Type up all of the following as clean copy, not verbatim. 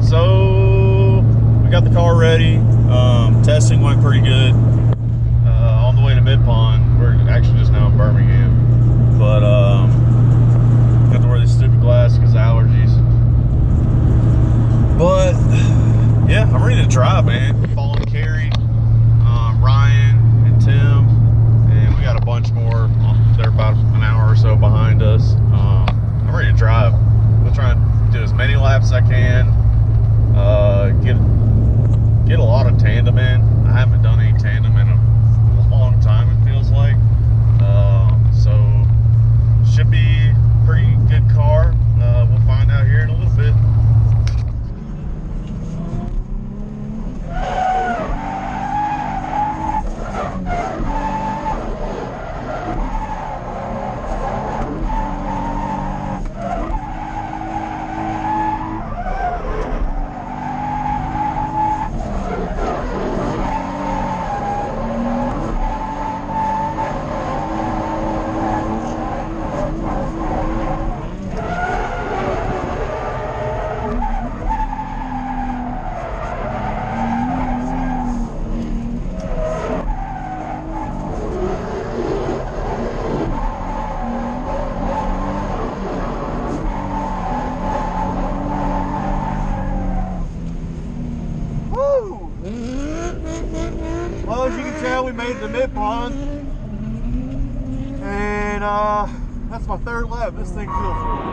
So we got the car ready. Testing went pretty good. On the way to Midpond. We're actually just now in Birmingham, but got to wear these stupid glasses because of allergies. But yeah, I'm ready to drive, man. Following Kary, Ryan, and Tim, and we got a bunch more. They're about an hour or so behind us. I'm ready to drive. We'll try and do as many laps as I can. Get a lot of tandem in. I haven't done any tandem in a long time, it feels like. So should be a pretty good car. We'll find out here in a little bit. Well, as you can tell, we made it to Midpond, and that's my third lap. This thing feels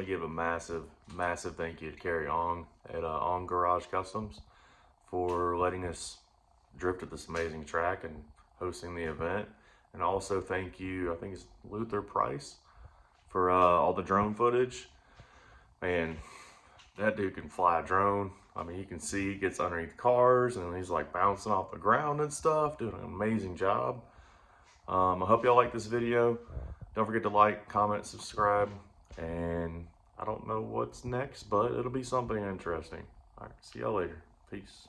give a massive thank you to Kary Ong at Ong Garage Customs for letting us drift at this amazing track and hosting the event. And also thank you, I think it's Luther Price, for all the drone footage. Man, that dude can fly a drone. I mean, you can see he gets underneath cars and he's like bouncing off the ground and stuff, doing an amazing job. I hope y'all like this video. Don't forget to like, comment, subscribe, and I don't know what's next, but it'll be something interesting. All right, see y'all later. Peace.